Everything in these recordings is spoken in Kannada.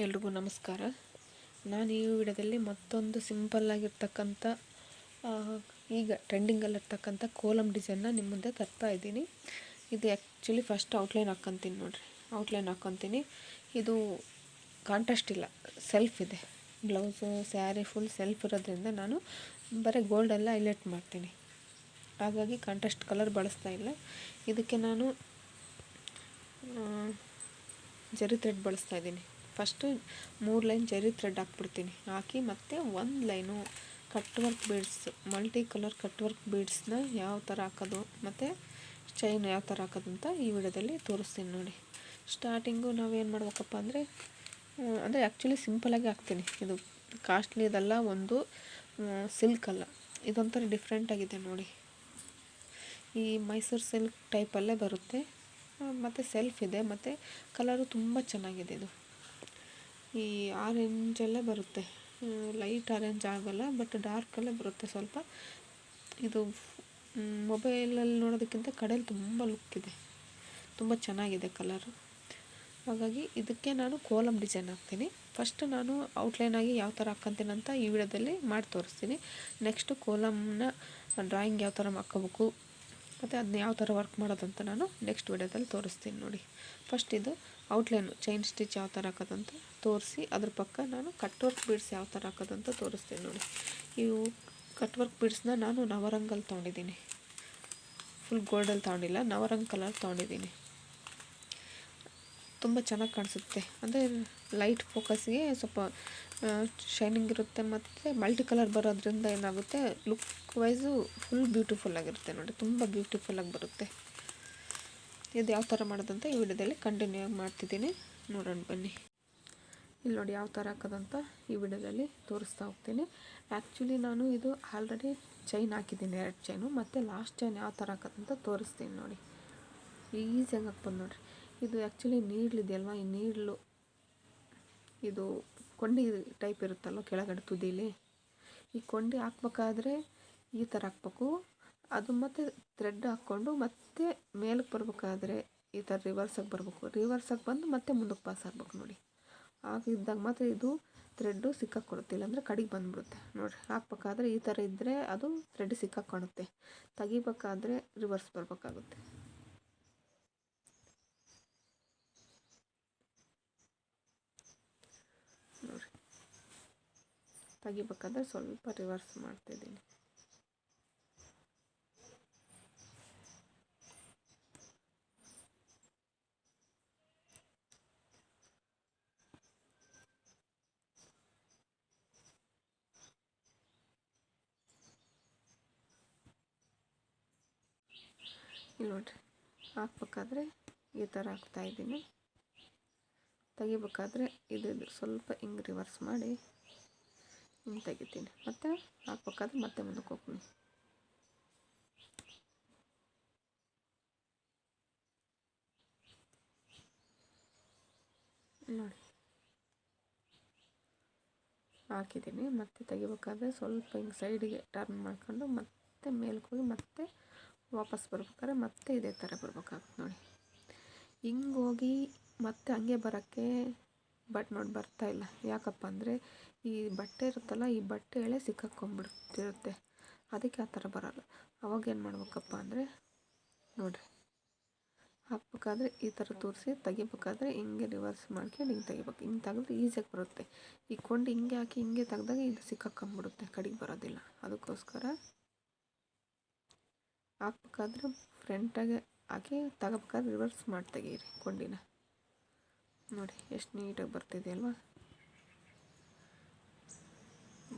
ಎಲ್ರಿಗೂ ನಮಸ್ಕಾರ. ನಾನು ಈ ವಿಡಿಯೋದಲ್ಲಿ ಮತ್ತೊಂದು ಸಿಂಪಲ್ಲಾಗಿರ್ತಕ್ಕಂಥ ಈಗ ಟ್ರೆಂಡಿಂಗಲ್ಲಿರ್ತಕ್ಕಂಥ ಕೋಲಮ್ ಡಿಸೈನ್ನ ನಿಮ್ಮ ಮುಂದೆ ತರ್ತಾ ಇದ್ದೀನಿ. ಇದು ಆ್ಯಕ್ಚುಲಿ ಫಸ್ಟ್ ಔಟ್ಲೈನ್ ಹಾಕ್ಕೊತೀನಿ ನೋಡಿರಿ. ಔಟ್ಲೈನ್ ಹಾಕ್ಕೊತೀನಿ. ಇದು ಕಾಂಟ್ರಾಸ್ಟ್ ಇಲ್ಲ, ಸೆಲ್ಫ್ ಇದೆ. ಬ್ಲೌಸು ಸ್ಯಾರಿ ಫುಲ್ ಸೆಲ್ಫ್ ಇರೋದ್ರಿಂದ ನಾನು ಬರೀ ಗೋಲ್ಡೆಲ್ಲ ಹೈಲೈಟ್ ಮಾಡ್ತೀನಿ. ಹಾಗಾಗಿ ಕಾಂಟ್ರಾಸ್ಟ್ ಕಲರ್ ಬಳಸ್ತಾ ಇಲ್ಲ. ಇದಕ್ಕೆ ನಾನು ಜರಿ ಥ್ರೆಡ್ ಬಳಸ್ತಾ ಇದ್ದೀನಿ. ಫಸ್ಟು 3 ಲೈನ್ ಜರಿ ಥ್ರೆಡ್ ಹಾಕ್ಬಿಡ್ತೀನಿ. ಹಾಕಿ ಮತ್ತು 1 line cut work beads, multi colour cut work ಬೀಡ್ಸ್ನ ಯಾವ ಥರ ಹಾಕೋದು ಮತ್ತು ಚೈನ್ ಯಾವ ಥರ ಹಾಕೋದು ಅಂತ ಈ ವಿಡಿಯೋದಲ್ಲಿ ತೋರಿಸ್ತೀನಿ ನೋಡಿ. ಸ್ಟಾರ್ಟಿಂಗು ನಾವೇನು ಮಾಡ್ಬೇಕಪ್ಪ ಅಂದರೆ ಆ್ಯಕ್ಚುಲಿ ಸಿಂಪಲಾಗಿ ಹಾಕ್ತೀನಿ. ಇದು ಕಾಸ್ಟ್ಲಿ ಇದಲ್ಲ, ಒಂದು ಸಿಲ್ಕ್ ಅಲ್ಲ, ಇದೊಂಥರ ಡಿಫ್ರೆಂಟಾಗಿದೆ ನೋಡಿ. ಈ ಮೈಸೂರು ಸಿಲ್ಕ್ ಟೈಪಲ್ಲೇ ಬರುತ್ತೆ ಮತ್ತು ಸೆಲ್ಫ್ ಇದೆ ಮತ್ತು ಕಲರು ತುಂಬ ಚೆನ್ನಾಗಿದೆ. ಇದು ಈ ಆರೆಂಜಲ್ಲೇ ಬರುತ್ತೆ, ಲೈಟ್ ಆರೆಂಜ್ ಆಗೋಲ್ಲ, ಬಟ್ ಡಾರ್ಕಲ್ಲೇ ಬರುತ್ತೆ ಸ್ವಲ್ಪ. ಇದು ಮೊಬೈಲಲ್ಲಿ ನೋಡೋದಕ್ಕಿಂತ ಕಡೆಯಲ್ಲಿ ತುಂಬ ಲುಕ್ ಇದೆ, ತುಂಬ ಚೆನ್ನಾಗಿದೆ ಕಲರು. ಹಾಗಾಗಿ ಇದಕ್ಕೆ ನಾನು ಕೋಲಮ್ ಡಿಸೈನ್ ಹಾಕ್ತೀನಿ. ಫಸ್ಟ್ ನಾನು ಔಟ್ಲೈನಾಗಿ ಯಾವ ಥರ ಹಾಕ್ಕೊತೀನಿ ಅಂತ ಈ ವಿಡಿಯೋದಲ್ಲಿ ಮಾಡಿ ತೋರಿಸ್ತೀನಿ. ನೆಕ್ಸ್ಟು ಕೋಲಮ್ನ ಡ್ರಾಯಿಂಗ್ ಯಾವ ಥರ ಹಾಕ್ಕೋಬೇಕು ಮತ್ತು ಅದನ್ನ ಯಾವ ಥರ ವರ್ಕ್ ಮಾಡೋದಂತ ನಾನು ನೆಕ್ಸ್ಟ್ ವಿಡಿಯೋದಲ್ಲಿ ತೋರಿಸ್ತೀನಿ ನೋಡಿ. ಫಸ್ಟ್ ಇದು ಔಟ್ಲೈನು ಚೈನ್ ಸ್ಟಿಚ್ ಯಾವ ಥರ ಹಾಕೋದಂತ ತೋರಿಸಿ, ಅದ್ರ ಪಕ್ಕ ನಾನು ಕಟ್ ವರ್ಕ್ ಬೀಡ್ಸ್ ಯಾವ ಥರ ಹಾಕೋದಂತ ತೋರಿಸ್ತೀನಿ ನೋಡಿ. ಇವು ಕಟ್ ವರ್ಕ್ ಬೀಡ್ಸ್ನ ನಾನು ನವರಂಗಲ್ಲಿ ತೊಗೊಂಡಿದ್ದೀನಿ, ಫುಲ್ ಗೋಲ್ಡಲ್ಲಿ ತೊಗೊಂಡಿಲ್ಲ, ನವರಂಗ್ ಕಲರ್ ತೊಗೊಂಡಿದ್ದೀನಿ. ತುಂಬ ಚೆನ್ನಾಗಿ ಕಾಣಿಸುತ್ತೆ. ಅಂದರೆ ಲೈಟ್ ಫೋಕಸ್ಗೆ ಸ್ವಲ್ಪ ಶೈನಿಂಗ್ ಇರುತ್ತೆ ಮತ್ತು ಮಲ್ಟಿ ಕಲರ್ ಬರೋದ್ರಿಂದ ಏನಾಗುತ್ತೆ, ಲುಕ್ ವೈಸು ಫುಲ್ ಬ್ಯೂಟಿಫುಲ್ ಆಗಿರುತ್ತೆ ನೋಡಿ, ತುಂಬ ಬ್ಯೂಟಿಫುಲ್ಲಾಗಿ ಬರುತ್ತೆ. ಇದು ಯಾವ ಥರ ಮಾಡೋದಂತ ಈ ವಿಡಿಯೋದಲ್ಲಿ ಕಂಟಿನ್ಯೂ ಆಗಿ ಮಾಡ್ತಿದ್ದೀನಿ, ನೋಡೋಣ ಬನ್ನಿ. ಇಲ್ಲಿ ನೋಡಿ ಯಾವ ಥರ ಹಾಕೋದಂತ ಈ ವಿಡಿಯೋದಲ್ಲಿ ತೋರಿಸ್ತಾ ಹೋಗ್ತೀನಿ. ಆ್ಯಕ್ಚುಲಿ ನಾನು ಇದು ಆಲ್ರೆಡಿ ಚೈನ್ ಹಾಕಿದ್ದೀನಿ, 2 ಚೈನು, ಮತ್ತು ಲಾಸ್ಟ್ ಚೈನ್ ಯಾವ ಥರ ಹಾಕೋದಂತ ತೋರಿಸ್ತೀನಿ ನೋಡಿ. ಈಸಿಯಾಗಿ ಹಾಕ್ಬೋದು ನೋಡಿರಿ. ಇದು ಆ್ಯಕ್ಚುಲಿ ನೀಡ್ಲಿದೆಯಲ್ವ, ಈ ನೀಡ್ಲು ಇದು ಕೊಂಡಿ ಟೈಪ್ ಇರುತ್ತಲ್ವ ಕೆಳಗಡೆ ತುದಿಲಿ, ಈ ಕೊಂಡಿ ಹಾಕ್ಬೇಕಾದ್ರೆ ಈ ಥರ ಹಾಕ್ಬೇಕು. ಅದು ಮತ್ತು ಥ್ರೆಡ್ ಹಾಕ್ಕೊಂಡು ಮತ್ತೆ ಮೇಲಕ್ಕೆ ಬರ್ಬೇಕಾದ್ರೆ ಈ ಥರ ರಿವರ್ಸಾಗಿ ಬರಬೇಕು. ರಿವರ್ಸಾಗಿ ಬಂದು ಮತ್ತೆ ಮುಂದಕ್ಕೆ ಪಾಸ್ ಆಗ್ಬೇಕು ನೋಡಿ. ಆಗಿದ್ದಾಗ ಮಾತ್ರ ಇದು ಥ್ರೆಡ್ಡು ಸಿಕ್ಕಾಕೊಡುತ್ತಿಲ್ಲ ಅಂದರೆ ಕಡೆಗೆ ಬಂದುಬಿಡುತ್ತೆ ನೋಡಿರಿ. ಹಾಕ್ಬೇಕಾದ್ರೆ ಈ ಥರ ಇದ್ದರೆ ಅದು ಥ್ರೆಡ್ ಸಿಕ್ಕಾಕೊಳುತ್ತೆ, ತೆಗಿಬೇಕಾದ್ರೆ ರಿವರ್ಸ್ ಬರಬೇಕಾಗುತ್ತೆ. ನೋಡಿ, ತೆಗಿಬೇಕಾದ್ರೆ ಸ್ವಲ್ಪ ರಿವರ್ಸ್ ಮಾಡ್ತಾಯಿದ್ದೀನಿ. ಇಲ್ಲಿ ನೋಡಿರಿ, ಹಾಕ್ಬೇಕಾದ್ರೆ ಈ ಥರ ಹಾಕ್ತಾಯಿದ್ದೀನಿ. ತೆಗಿಬೇಕಾದ್ರೆ ಇದು ಸ್ವಲ್ಪ ಹಿಂಗೆ ರಿವರ್ಸ್ ಮಾಡಿ ಹಿಂಗೆ ತೆಗಿತೀನಿ, ಮತ್ತು ಹಾಕ್ಬೇಕಾದ್ರೆ ಮತ್ತೆ ಮುಂದಕ್ಕೆ ಹೋಗ್ತೀನಿ. ನೋಡಿ ಹಾಕಿದ್ದೀನಿ. ಮತ್ತೆ ತೆಗಿಬೇಕಾದ್ರೆ ಸ್ವಲ್ಪ ಹಿಂಗೆ ಸೈಡಿಗೆ ಟರ್ನ್ ಮಾಡ್ಕೊಂಡು ಮತ್ತೆ ಮೇಲಕ್ಕೆ ಹೋಗಿ ಮತ್ತೆ ವಾಪಸ್ ಬರ್ಬೇಕಾದ್ರೆ ಮತ್ತೆ ಇದೇ ಥರ ಬರ್ಬೇಕಾಗುತ್ತೆ ನೋಡಿ. ಹಿಂಗೆ ಹೋಗಿ ಮತ್ತೆ ಹಂಗೆ ಬರೋಕ್ಕೆ ನೋಡಿ ಬರ್ತಾಯಿಲ್ಲ. ಯಾಕಪ್ಪ ಅಂದರೆ ಈ ಬಟ್ಟೆ ಇರುತ್ತಲ್ಲ, ಈ ಬಟ್ಟೆ ಎಳೆ ಸಿಕ್ಕಾಕೊಂಡ್ಬಿಡ್ತಿರುತ್ತೆ, ಅದಕ್ಕೆ ಆ ಥರ ಬರೋಲ್ಲ. ಅವಾಗೇನು ಮಾಡ್ಬೇಕಪ್ಪ ಅಂದರೆ ನೋಡಿರಿ, ಹಾಕ್ಬೇಕಾದ್ರೆ ಈ ಥರ ತೋರಿಸಿ, ತೆಗಿಬೇಕಾದ್ರೆ ಹಿಂಗೆ ರಿವರ್ಸ್ ಮಾಡ್ಕೊಂಡು ಹಿಂಗೆ ತೆಗಿಬೇಕು. ಹಿಂಗೆ ತೆಗೆದ್ರೆ ಈಸಿಯಾಗಿ ಬರುತ್ತೆ. ಈ ಕೊಂಡು ಹಿಂಗೆ ಹಾಕಿ ಹಿಂಗೆ ತೆಗೆದಾಗ ಇದು ಸಿಕ್ಕಾಕೊಂಡ್ಬಿಡುತ್ತೆ, ಕಡೆಗೆ ಬರೋದಿಲ್ಲ. ಅದಕ್ಕೋಸ್ಕರ ಹಾಕ್ಬೇಕಾದ್ರೆ ಫ್ರಂಟಾಗೆ ಹಾಕಿ ತಗೋಬೇಕಾದ್ರೆ ರಿವರ್ಸ್ ಮಾಡಿ ತೆಗೀರಿ ಕೊಂಡಿನ. ನೋಡಿ ಎಷ್ಟು ನೀಟಾಗಿ ಬರ್ತಿದೆಯಲ್ವ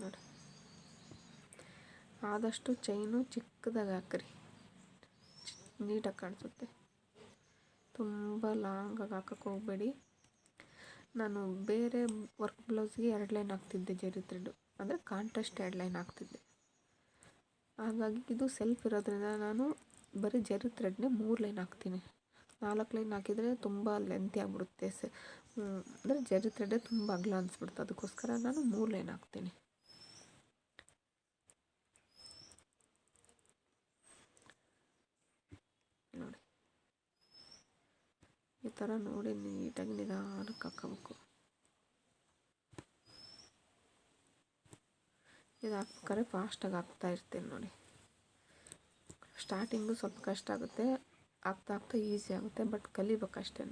ನೋಡಿ. ಆದಷ್ಟು ಚೈನು ಚಿಕ್ಕದಾಗಿ ಹಾಕ್ರಿ, ನೀಟಾಗಿ ಕಾಣಿಸುತ್ತೆ. ತುಂಬ ಲಾಂಗಾಗಿ ಹಾಕೋಕ್ಕೆ ಹೋಗಬೇಡಿ. ನಾನು ಬೇರೆ ವರ್ಕ್ ಬ್ಲೌಸ್ಗೆ 2 ಲೈನ್ ಹಾಕ್ತಿದ್ದೆ ಜರಿ ಥ್ರೆಡ್ಡು, ಅಂದರೆ ಕಾಂಟ್ರಾಸ್ಟ್ 2 ಲೈನ್ ಹಾಕ್ತಿದ್ದೆ. ಹಾಗಾಗಿ ಇದು ಸೆಲ್ಫ್ ಇರೋದ್ರಿಂದ ನಾನು ಬರೀ ಜರಿ ಥ್ರೆಡ್ನೇ 3 ಲೈನ್ ಹಾಕ್ತೀನಿ. 4 ಲೈನ್ ಹಾಕಿದರೆ ತುಂಬ ಲೆಂತಿ ಆಗಿಬಿಡುತ್ತೆ, ಅಂದರೆ ಜರಿ ಥ್ರೆಡ್ಡೇ ತುಂಬ ಅಗಲ ಅನಿಸ್ಬಿಡುತ್ತೆ. ಅದಕ್ಕೋಸ್ಕರ ನಾನು 3 ಲೈನ್ ಹಾಕ್ತೀನಿ. ನೋಡಿ ಈ ಥರ ನೋಡಿ ನೀಟಾಗಿ ನಿಧಾನಕ್ಕೆ ಹಾಕ್ಕೋಬೇಕು. ಇದು ಹಾಕ್ಬೇಕಾದ್ರೆ ಫಾಸ್ಟಾಗಿ ಹಾಕ್ತಾ ಇರ್ತೀನಿ ನೋಡಿ. ಸ್ಟಾರ್ಟಿಂಗು ಸ್ವಲ್ಪ ಕಷ್ಟ ಆಗುತ್ತೆ, ಆಗ್ತಾ ಆಗ್ತಾ ಈಸಿ ಆಗುತ್ತೆ, ಬಟ್ ಕಲಿಬೇಕಷ್ಟೇ.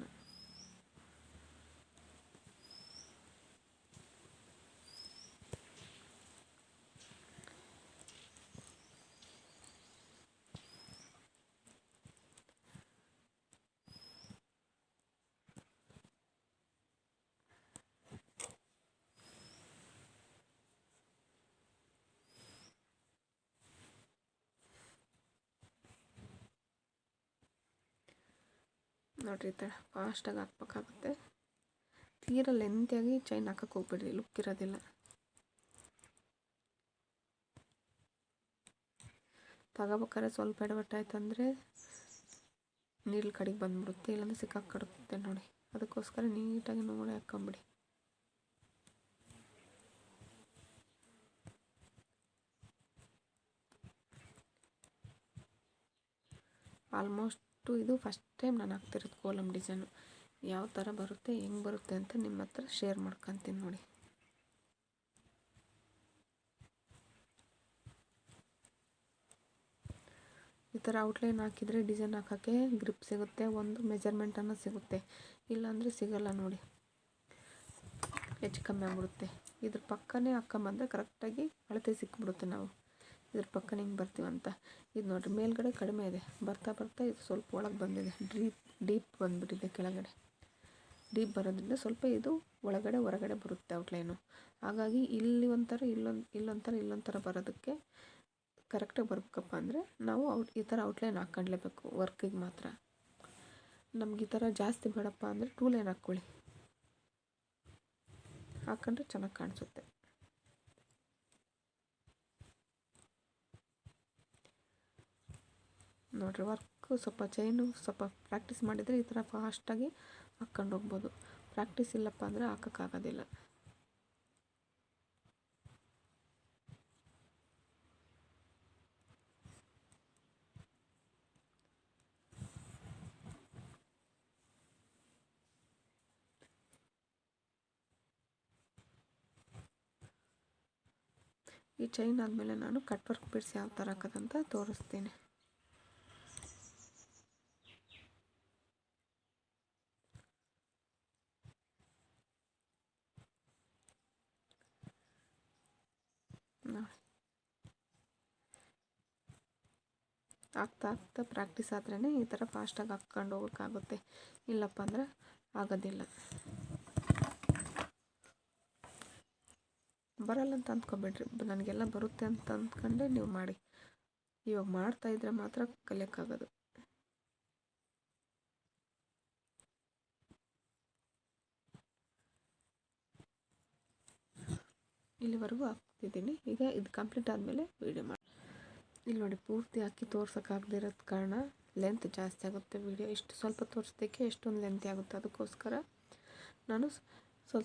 ನೋಡಿರಿ ಈ ಥರ ಫಾಸ್ಟಾಗಿ ಹಾಕ್ಬೇಕಾಗುತ್ತೆ. ತೀರ ಲೆಂತಿಯಾಗಿ ಚೈನ್ ಹಾಕಕ್ಕೆ ಹೋಗ್ಬೇಡ್ರಿ, ಲುಕ್ ಇರೋದಿಲ್ಲ. ತಗೋಬೇಕಾದ್ರೆ ಸ್ವಲ್ಪ ಎಡವಟ್ಟಾಯ್ತಂದರೆ ನೀರು ಕಡೆಗೆ ಬಂದುಬಿಡುತ್ತೆ, ಇಲ್ಲಾಂದರೆ ಸಿಕ್ಕಾಕಡುತ್ತೆ ನೋಡಿ. ಅದಕ್ಕೋಸ್ಕರ ನೀಟಾಗಿ ನೋಡಿ ಹಾಕ್ಕೊಂಬಿಡಿ. ಆಲ್ಮೋಸ್ಟು ಇದು ಫಸ್ಟ್ ಟೈಮ್ ನಾನು ಹಾಕ್ತಿರೋದು ಕೋಲಮ್ ಡಿಸೈನು. ಯಾವ ಥರ ಬರುತ್ತೆ, ಹೆಂಗೆ ಬರುತ್ತೆ ಅಂತ ನಿಮ್ಮ ಹತ್ರ ಶೇರ್ ಮಾಡ್ಕೊತೀನಿ ನೋಡಿ. ಈ ಥರ ಔಟ್ಲೈನ್ ಹಾಕಿದರೆ ಡಿಸೈನ್ ಹಾಕೋಕ್ಕೆ ಗ್ರಿಪ್ ಸಿಗುತ್ತೆ, ಒಂದು ಮೆಜರ್ಮೆಂಟನ್ನು ಸಿಗುತ್ತೆ. ಇಲ್ಲಾಂದರೆ ಸಿಗಲ್ಲ ನೋಡಿ, ಹೆಚ್ಚು ಕಮ್ಮಿ ಆಗ್ಬಿಡುತ್ತೆ. ಇದ್ರ ಪಕ್ಕನೇ ಹಾಕ್ಕೊಂಬಂದರೆ ಕರೆಕ್ಟಾಗಿ ಅಳತೆ ಸಿಕ್ಬಿಡುತ್ತೆ. ನಾವು ಇದ್ರ ಪಕ್ಕನೇ ಹಿಂಗೆ ಬರ್ತೀವಂತ. ಇದು ನೋಡಿರಿ ಮೇಲ್ಗಡೆ ಕಡಿಮೆ ಇದೆ, ಬರ್ತಾ ಬರ್ತಾ ಇದು ಸ್ವಲ್ಪ ಒಳಗೆ ಬಂದಿದೆ, ಡೀಪ್ ಬಂದುಬಿಟ್ಟಿದೆ ಕೆಳಗಡೆ. ಡೀಪ್ ಬರೋದ್ರಿಂದ ಸ್ವಲ್ಪ ಇದು ಒಳಗಡೆ ಹೊರಗಡೆ ಬರುತ್ತೆ ಔಟ್ಲೈನು. ಹಾಗಾಗಿ ಇಲ್ಲಿ ಒಂಥರ ಇಲ್ಲೊಂಥರ ಬರೋದಕ್ಕೆ ಕರೆಕ್ಟಾಗಿ ಬರ್ಬೇಕಪ್ಪ ಅಂದರೆ ನಾವು ಈ ಥರ ಔಟ್ಲೈನ್ ಹಾಕ್ಕೊಂಡ್ಲೇಬೇಕು ವರ್ಕಿಗೆ ಮಾತ್ರ. ನಮ್ಗೆ ಈ ಥರ ಜಾಸ್ತಿ ಬೇಡಪ್ಪ ಅಂದರೆ 2 ಲೈನ್ ಹಾಕ್ಕೊಳ್ಳಿ, ಹಾಕ್ಕೊಂಡ್ರೆ ಚೆನ್ನಾಗಿ ಕಾಣಿಸುತ್ತೆ. ನೋಡಿರಿ ವರ್ಕು ಸ್ವಲ್ಪ ಚೈನು ಸ್ವಲ್ಪ ಪ್ರಾಕ್ಟೀಸ್ ಮಾಡಿದರೆ ಈ ಥರ ಫಾಸ್ಟಾಗಿ ಹಾಕ್ಕೊಂಡು ಹೋಗ್ಬೋದು. ಪ್ರಾಕ್ಟೀಸ್ ಇಲ್ಲಪ್ಪ ಅಂದರೆ ಹಾಕೋಕ್ಕಾಗೋದಿಲ್ಲ. ಈ ಚೈನ್ ಆದಮೇಲೆ ನಾನು ಕಟ್ ವರ್ಕ್ ಬೀಡ್ಸ್ ಯಾವ ಥರ ಹಾಕೋದಂತ ತೋರಿಸ್ತೀನಿ. ಆಗ್ತಾ ಆಗ್ತಾ ಪ್ರಾಕ್ಟೀಸ್ ಆದ್ರೇ ಈ ಥರ ಫಾಸ್ಟಾಗಿ ಹಾಕ್ಕೊಂಡು ಹೋಗೋಕ್ಕಾಗುತ್ತೆ, ಇಲ್ಲಪ್ಪ ಅಂದರೆ ಆಗೋದಿಲ್ಲ. ಬರಲ್ಲ ಅಂತ ಅಂದ್ಕೊಬೇಡ್ರಿ, ನನಗೆಲ್ಲ ಬರುತ್ತೆ ಅಂತ ಅಂದ್ಕೊಂಡೆ ನೀವು ಮಾಡಿ. ಇವಾಗ ಮಾಡ್ತಾಯಿದ್ರೆ ಮಾತ್ರ ಕಲಿಯೋಕ್ಕಾಗೋದು. ಇಲ್ಲಿವರೆಗೂ ಹಾಕ್ತಿದ್ದೀನಿ. ಈಗ ಇದು ಕಂಪ್ಲೀಟ್ ಆದಮೇಲೆ ವೀಡಿಯೋ ಮಾಡಿ. ಇಲ್ಲಿ ನೋಡಿ ಪೂರ್ತಿ ಹಾಕಿ ತೋರ್ಸೋಕ್ಕಾಗದಿರೋದು ಕಾರಣ ಲೆಂತ್ ಜಾಸ್ತಿ ಆಗುತ್ತೆ ವೀಡಿಯೋ. ಇಷ್ಟು ಸ್ವಲ್ಪ ತೋರಿಸೋದಕ್ಕೆ ಎಷ್ಟೊಂದು ಲೆಂತ್ ಆಗುತ್ತೆ, ಅದಕ್ಕೋಸ್ಕರ ನಾನು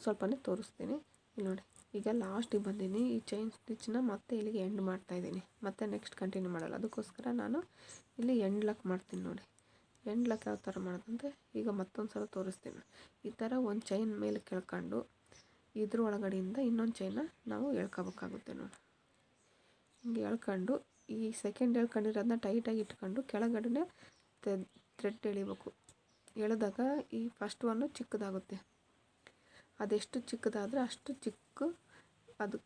ಸ್ವಲ್ಪನೇ ತೋರಿಸ್ತೀನಿ. ಇಲ್ಲಿ ನೋಡಿ ಈಗ ಲಾಸ್ಟಿಗೆ ಬಂದೀನಿ. ಈ ಚೈನ್ ಸ್ಟಿಚ್ನ ಮತ್ತೆ ಇಲ್ಲಿಗೆ ಎಂಡ್ ಮಾಡ್ತಾಯಿದ್ದೀನಿ, ಮತ್ತೆ ನೆಕ್ಸ್ಟ್ ಕಂಟಿನ್ಯೂ ಮಾಡಲ್ಲ. ಅದಕ್ಕೋಸ್ಕರ ನಾನು ಇಲ್ಲಿ ಎಂಡ್ ಲಾಕ್ ಮಾಡ್ತೀನಿ ನೋಡಿ. ಎಂಡ್ ಲಾಕ್ ಯಾವ ಥರ ಮಾಡೋದಂತೆ ಈಗ ಮತ್ತೊಂದು ಸಲ ತೋರಿಸ್ತೀನಿ. ಈ ಥರ ಒಂದು ಚೈನ್ ಮೇಲೆ ಕೆಳ್ಕೊಂಡು ಇದ್ರ ಒಳಗಡೆಯಿಂದ ಇನ್ನೊಂದು ಚೈನ ನಾವು ಎಳ್ಕೊಬೇಕಾಗುತ್ತೆ ನೋಡಿ. ಹಿಂಗೆ ಎಳ್ಕೊಂಡು ಈ ಸೆಕೆಂಡ್ ಎಳ್ಕೊಂಡಿರೋದನ್ನ ಟೈಟಾಗಿ ಇಟ್ಕೊಂಡು ಕೆಳಗಡೆ ಥ್ರೆಡ್ ಎಳಿಬೇಕು. ಎಳೆದಾಗ ಈ ಫಸ್ಟ್ ಒನ್ನು ಚಿಕ್ಕದಾಗುತ್ತೆ, ಅದೆಷ್ಟು ಚಿಕ್ಕದಾದರೆ ಅಷ್ಟು ಚಿಕ್ಕ ಅದು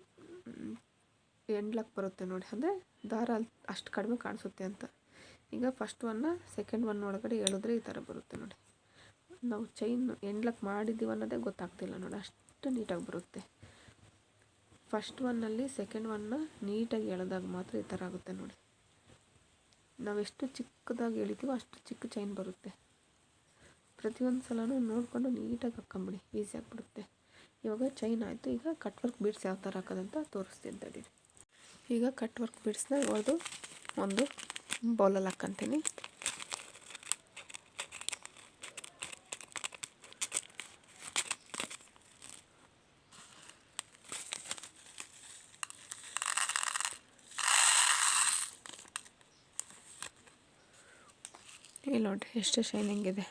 ಎಂಡ್ ಲಾಕ್ ಬರುತ್ತೆ ನೋಡಿ. ಅಂದರೆ ದಾರ ಅಷ್ಟು ಕಡಿಮೆ ಕಾಣಿಸುತ್ತೆ ಅಂತ. ಈಗ ಫಸ್ಟ್ ಒನ್ನ ಸೆಕೆಂಡ್ ಒನ್ ಒಳಗಡೆ ಎಳೆದ್ರೆ ಈ ಥರ ಬರುತ್ತೆ ನೋಡಿ. ನಾವು ಚೈನ್ ಎಂಡ್ ಲಾಕ್ ಮಾಡಿದ್ದೀವಿ ಅನ್ನೋದೇ ಗೊತ್ತಾಗ್ತಿಲ್ಲ ನೋಡಿ, ಅಷ್ಟು ನೀಟಾಗಿ ಬರುತ್ತೆ. ಫಸ್ಟ್ ಒನ್ನಲ್ಲಿ ಸೆಕೆಂಡ್ ಒನ್ನ ನೀಟಾಗಿ ಎಳೆದಾಗ ಮಾತ್ರ ಈ ಥರ ಆಗುತ್ತೆ ನೋಡಿ. ನಾವೆಷ್ಟು ಚಿಕ್ಕದಾಗಿ ಎಳಿತೀವೋ ಅಷ್ಟು ಚಿಕ್ಕ ಚೈನ್ ಬರುತ್ತೆ. ಪ್ರತಿಯೊಂದು ಸಲನೂ ನೋಡಿಕೊಂಡು ನೀಟಾಗಿ ಹಾಕ್ಕೊಂಬಿಡಿ, ಈಸಿ ಆಗಿಬಿಡುತ್ತೆ. ಇವಾಗ ಚೈನ್ ಆಯಿತು. ಈಗ ಕಟ್ ವರ್ಕ್ ಬೀಡ್ಸ್ ಯಾವ ಥರ ಹಾಕೋದಂತ ತೋರಿಸ್ತೀನಿ ತಡೀರಿ. ಈಗ ಕಟ್ ವರ್ಕ್ ಬೀಡ್ಸ್ನ ಹೊಡೆದು ಒಂದು ಬೌಲಲ್ಲಿ ಹಾಕ್ಕೊಂತೀನಿ. ಇಲ್ಲಿ ನೋಡಿ ಎಷ್ಟು ಶೈನಿಂಗ್ ಇದೆ.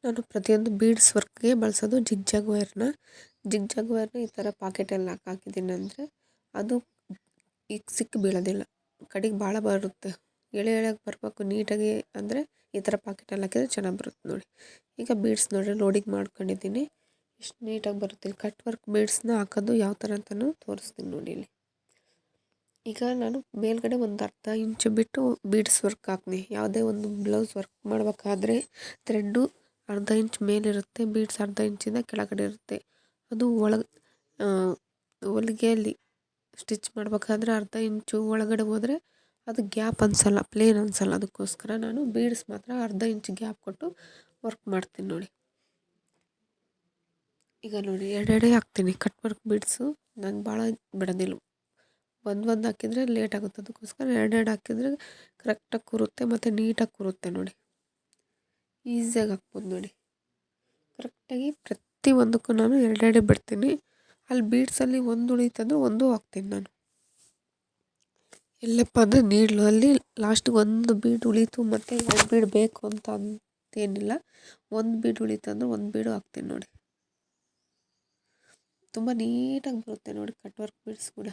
ನಾನು ಪ್ರತಿಯೊಂದು ಬೀಡ್ಸ್ ವರ್ಕ್ಗೆ ಬಳಸೋದು ಜಿಗ್ಜಾಗ್ ವೈರ್ನ ಈ ಥರ ಪಾಕೆಟಲ್ಲಿ ಹಾಕಿದ್ದೀನಿ ಅಂದರೆ ಅದು ಈಗ ಸಿಕ್ಕಿ ಬೀಳೋದಿಲ್ಲ, ಕಡೆಗೆ ಭಾಳ ಬರುತ್ತೆ. ಎಳೆಯಾಗಿ ಬರಬೇಕು ನೀಟಾಗಿ ಅಂದರೆ ಈ ಥರ ಪಾಕೆಟಲ್ಲಿ ಹಾಕಿದ್ರೆ ಚೆನ್ನಾಗಿ ಬರುತ್ತೆ ನೋಡಿ. ಈಗ ಬೀಡ್ಸ್ ನೋಡಿರಿ ಲೋಡಿಂಗ್ ಮಾಡ್ಕೊಂಡಿದ್ದೀನಿ, ಎಷ್ಟು ನೀಟಾಗಿ ಬರುತ್ತೆ. ಕಟ್ ವರ್ಕ್ ಬೀಡ್ಸ್ನ ಹಾಕೋದು ಯಾವ ಥರ ಅಂತಲೂ ತೋರಿಸ್ತೀನಿ ನೋಡಿ ಇಲ್ಲಿ. ಈಗ ನಾನು ಮೇಲ್ಗಡೆ ಒಂದು ಅರ್ಧ ಇಂಚು ಬಿಟ್ಟು ಬೀಡ್ಸ್ ವರ್ಕ್ ಹಾಕ್ತೀನಿ. ಯಾವುದೇ ಒಂದು ಬ್ಲೌಸ್ ವರ್ಕ್ ಮಾಡಬೇಕಾದ್ರೆ ಥ್ರೆಡ್ಡು ಅರ್ಧ ಇಂಚ್ ಮೇಲಿರುತ್ತೆ, ಬೀಡ್ಸ್ ಅರ್ಧ ಇಂಚಿಂದ ಕೆಳಗಡೆ ಇರುತ್ತೆ. ಅದು ಹೊಲಿಗೆಯಲ್ಲಿ ಸ್ಟಿಚ್ ಮಾಡಬೇಕಾದ್ರೆ ಅರ್ಧ ಇಂಚು ಒಳಗಡೆ ಹೋದರೆ ಅದು ಗ್ಯಾಪ್ ಅನಿಸಲ್ಲ, ಪ್ಲೇನ್ ಅನಿಸಲ್ಲ. ಅದಕ್ಕೋಸ್ಕರ ನಾನು ಬೀಡ್ಸ್ ಮಾತ್ರ ಅರ್ಧ ಇಂಚ್ ಗ್ಯಾಪ್ ಕೊಟ್ಟು ವರ್ಕ್ ಮಾಡ್ತೀನಿ ನೋಡಿ. ಈಗ ನೋಡಿ ಎರಡೆರಡೇ ಹಾಕ್ತೀನಿ. ಕಟ್ ವರ್ಕ್ ಬೀಡ್ಸು ನಾನು ಭಾಳ ಬಿಡೋದಿಲ್ಲ, ಒಂದು ಹಾಕಿದರೆ ಲೇಟ್ ಆಗುತ್ತೆ. ಅದಕ್ಕೋಸ್ಕರ ಎರಡೆರಡು ಹಾಕಿದರೆ ಕರೆಕ್ಟಾಗಿ ಕೂರುತ್ತೆ ಮತ್ತು ನೀಟಾಗಿ ಕೂರುತ್ತೆ ನೋಡಿ. ಈಸಿಯಾಗಿ ಹಾಕ್ಬೋದು ನೋಡಿ. ಕರೆಕ್ಟಾಗಿ ಪ್ರತಿಯೊಂದಕ್ಕೂ ನಾನು ಎರಡೆರಡೇ ಬಿಡ್ತೀನಿ. ಅಲ್ಲಿ ಬೀಡ್ಸಲ್ಲಿ ಒಂದು ಉಳಿತಂದ್ರೆ ಒಂದು ಹಾಕ್ತೀನಿ ನಾನು. ಎಲ್ಲಪ್ಪ ಅಂದರೆ ನೀಡ್ಲು ಅಲ್ಲಿ ಲಾಸ್ಟಿಗೆ ಒಂದು ಬೀಡ್ ಉಳೀತು ಮತ್ತು ಎರಡು ಬೀಡ್ ಬೇಕು ಅಂತೇನಿಲ್ಲ. ಒಂದು ಬೀಡ್ ಉಳೀತಂದ್ರೆ ಒಂದು ಬೀಡು ಹಾಕ್ತೀನಿ ನೋಡಿ. ತುಂಬ ನೀಟಾಗಿ ಬರುತ್ತೆ ನೋಡಿ ಕಟ್ ವರ್ಕ್ ಬೀಡ್ಸ್ ಕೂಡ.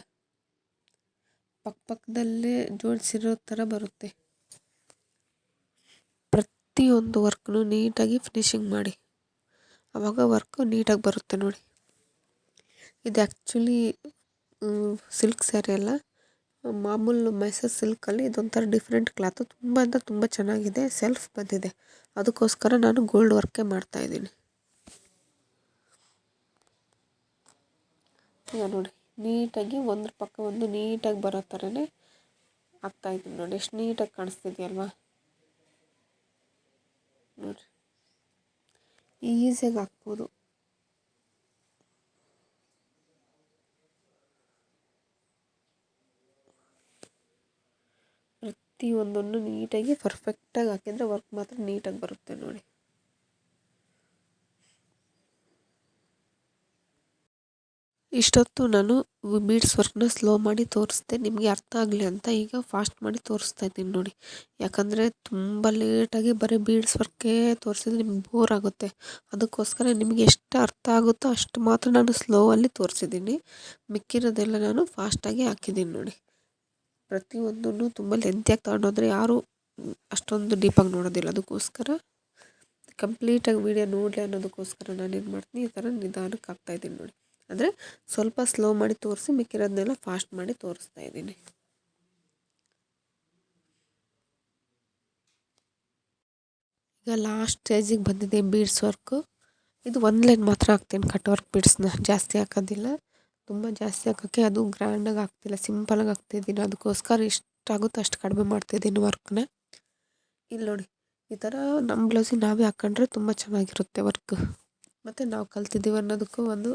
ಪಕ್ಕದಲ್ಲೇ ಜೋಡಿಸಿರೋ ಥರ ಬರುತ್ತೆ. ಪ್ರತಿಯೊಂದು ವರ್ಕ್ನು ನೀಟಾಗಿ ಫಿನಿಶಿಂಗ್ ಮಾಡಿ, ಆವಾಗ ವರ್ಕು ನೀಟಾಗಿ ಬರುತ್ತೆ ನೋಡಿ. ಇದು ಆ್ಯಕ್ಚುಲಿ ಸಿಲ್ಕ್ ಸ್ಯಾರಿ ಅಲ್ಲ, ಮಾಮೂಲು ಮೈಸೂರು ಸಿಲ್ಕಲ್ಲಿ ಇದೊಂಥರ ಡಿಫ್ರೆಂಟ್ ಕ್ಲಾತು. ತುಂಬ ಅಂದರೆ ತುಂಬ ಚೆನ್ನಾಗಿದೆ, ಸೆಲ್ಫ್ ಬಂದಿದೆ. ಅದಕ್ಕೋಸ್ಕರ ನಾನು ಗೋಲ್ಡ್ ವರ್ಕೇ ಮಾಡ್ತಾಯಿದ್ದೀನಿ. ಈಗ ನೋಡಿ ನೀಟಾಗಿ ಒಂದ್ರ ಪಕ್ಕ ಒಂದು ನೀಟಾಗಿ ಬರೋ ಥರನೇ ಹಾಕ್ತಾಯಿದ್ದೀನಿ ನೋಡಿ. ಎಷ್ಟು ನೀಟಾಗಿ ಕಾಣಿಸ್ತಿದೆಯಲ್ವಾ ನೋಡಿ. ಈಸಿಯಾಗಿ ಹಾಕ್ಬೋದು. ಪ್ರತಿಯೊಂದನ್ನು ನೀಟಾಗಿ ಪರ್ಫೆಕ್ಟಾಗಿ ಹಾಕಿದರೆ ವರ್ಕ್ ಮಾತ್ರ ನೀಟಾಗಿ ಬರುತ್ತೆ ನೋಡಿ. ಇಷ್ಟೊತ್ತು ನಾನು ಬೀಡ್ಸ್ ವರ್ಕ್ನ ಸ್ಲೋ ಮಾಡಿ ತೋರಿಸ್ದೆ, ನಿಮಗೆ ಅರ್ಥ ಆಗಲಿ ಅಂತ ಈಗ ಫಾಸ್ಟ್ ಮಾಡಿ ತೋರಿಸ್ತಾ ಇದ್ದೀನಿ ನೋಡಿ. ಯಾಕಂದರೆ ತುಂಬ ಲೇಟಾಗಿ ಬರೀ ಬೀಡ್ಸ್ ವರ್ಕೇ ತೋರಿಸಿದ್ರೆ ನಿಮ್ಗೆ ಬೋರ್ ಆಗುತ್ತೆ. ಅದಕ್ಕೋಸ್ಕರ ನಿಮಗೆ ಎಷ್ಟು ಅರ್ಥ ಆಗುತ್ತೋ ಅಷ್ಟು ಮಾತ್ರ ನಾನು ಸ್ಲೋವಲ್ಲಿ ತೋರಿಸಿದ್ದೀನಿ. ಮಿಕ್ಕಿರೋದೆಲ್ಲ ನಾನು ಫಾಸ್ಟಾಗಿ ಹಾಕಿದ್ದೀನಿ ನೋಡಿ. ಪ್ರತಿಯೊಂದನ್ನು ತುಂಬ ಲೆಂತಿಯಾಗಿ ತಗೊಂಡೋದ್ರೆ ಯಾರೂ ಅಷ್ಟೊಂದು ಡೀಪಾಗಿ ನೋಡೋದಿಲ್ಲ. ಅದಕ್ಕೋಸ್ಕರ ಕಂಪ್ಲೀಟಾಗಿ ವೀಡಿಯೋ ನೋಡಲಿ ಅನ್ನೋದಕ್ಕೋಸ್ಕರ ನಾನು ಏನು ಮಾಡ್ತೀನಿ, ಈ ಥರ ನಿಧಾನಕ್ಕೆ ಹಾಕ್ತಾಯಿದ್ದೀನಿ ನೋಡಿ. ಅಂದರೆ ಸ್ವಲ್ಪ ಸ್ಲೋ ಮಾಡಿ ತೋರಿಸಿ ಮಿಕ್ಕಿರೋದನ್ನೆಲ್ಲ ಫಾಸ್ಟ್ ಮಾಡಿ ತೋರಿಸ್ತಾ ಇದ್ದೀನಿ. ಈಗ ಲಾಸ್ಟ್ ಸ್ಟೇಜಿಗೆ ಬಂದಿದೆ ಬೀಡ್ಸ್ ವರ್ಕು. ಇದು ಒಂದು ಲೈನ್ ಮಾತ್ರ ಹಾಕ್ತೀನಿ ಕಟ್ ವರ್ಕ್ ಬೀಡ್ಸ್ನ, ಜಾಸ್ತಿ ಹಾಕೋದಿಲ್ಲ. ತುಂಬ ಜಾಸ್ತಿ ಹಾಕೋಕ್ಕೆ ಅದು ಗ್ರ್ಯಾಂಡಾಗಿ ಹಾಕ್ತಿಲ್ಲ, ಸಿಂಪಲಾಗಿ ಹಾಕ್ತಿದ್ದೀನಿ. ಅದಕ್ಕೋಸ್ಕರ ಎಷ್ಟಾಗುತ್ತೋ ಅಷ್ಟು ಕಡಿಮೆ ಮಾಡ್ತಿದ್ದೀನಿ ವರ್ಕ್ನ. ಇಲ್ಲಿ ನೋಡಿ ಈ ಥರ ನಮ್ಮ ಬ್ಲೌಸಿಗೆ ನಾವೇ ಹಾಕ್ಕೊಂಡ್ರೆ ತುಂಬ ಚೆನ್ನಾಗಿರುತ್ತೆ ವರ್ಕ್. ಮತ್ತು ನಾವು ಕಲ್ತಿದ್ದೀವಿ ಅನ್ನೋದಕ್ಕೂ ಒಂದು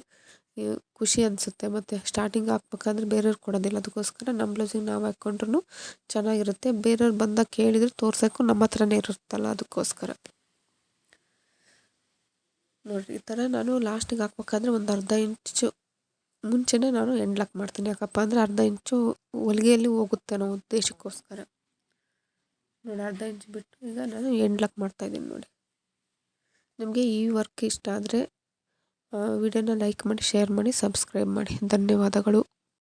ಖುಷಿ ಅನಿಸುತ್ತೆ. ಮತ್ತು ಸ್ಟಾರ್ಟಿಂಗ್ ಹಾಕ್ಬೇಕಾದ್ರೆ ಬೇರೆಯವ್ರು ಕೊಡೋದಿಲ್ಲ. ಅದಕ್ಕೋಸ್ಕರ ನಮ್ಮ ಬ್ಲೌಸಿಗೆ ನಾವು ಹಾಕ್ಕೊಂಡ್ರೂ ಚೆನ್ನಾಗಿರುತ್ತೆ. ಬೇರೆಯವ್ರು ಬಂದಾಗ ಕೇಳಿದರೆ ತೋರ್ಸೋಕ್ಕೂ ನಮ್ಮ ಹತ್ರನೇ ಇರುತ್ತಲ್ಲ, ಅದಕ್ಕೋಸ್ಕರ ನೋಡಿರಿ. ಈ ಥರ ನಾನು ಲಾಸ್ಟಿಗೆ ಹಾಕ್ಬೇಕಾದ್ರೆ ಒಂದು ಅರ್ಧ ಇಂಚು ಮುಂಚೆನೇ ನಾನು ಎಂಡ್ ಲಾಕ್ ಮಾಡ್ತೀನಿ. ಯಾಕಪ್ಪ ಅಂದರೆ ಅರ್ಧ ಇಂಚು ಹೊಲಿಗೆಯಲ್ಲಿ ಹೋಗುತ್ತೆ ಅನ್ನೋ ಉದ್ದೇಶಕ್ಕೋಸ್ಕರ ನೋಡಿ. ಅರ್ಧ ಇಂಚು ಬಿಟ್ಟು ಈಗ ನಾನು ಎಂಡ್ ಲಾಕ್ ಮಾಡ್ತಾಯಿದ್ದೀನಿ ನೋಡಿ. ನಿಮಗೆ ಈ ವರ್ಕ್ ಇಷ್ಟ ಆದರೆ ವಿಡಿಯೋನ ಲೈಕ್ ಮಾಡಿ, ಶೇರ್ ಮಾಡಿ, ಸಬ್ಸ್ಕ್ರೈಬ್ ಮಾಡಿ. ಧನ್ಯವಾದಗಳು.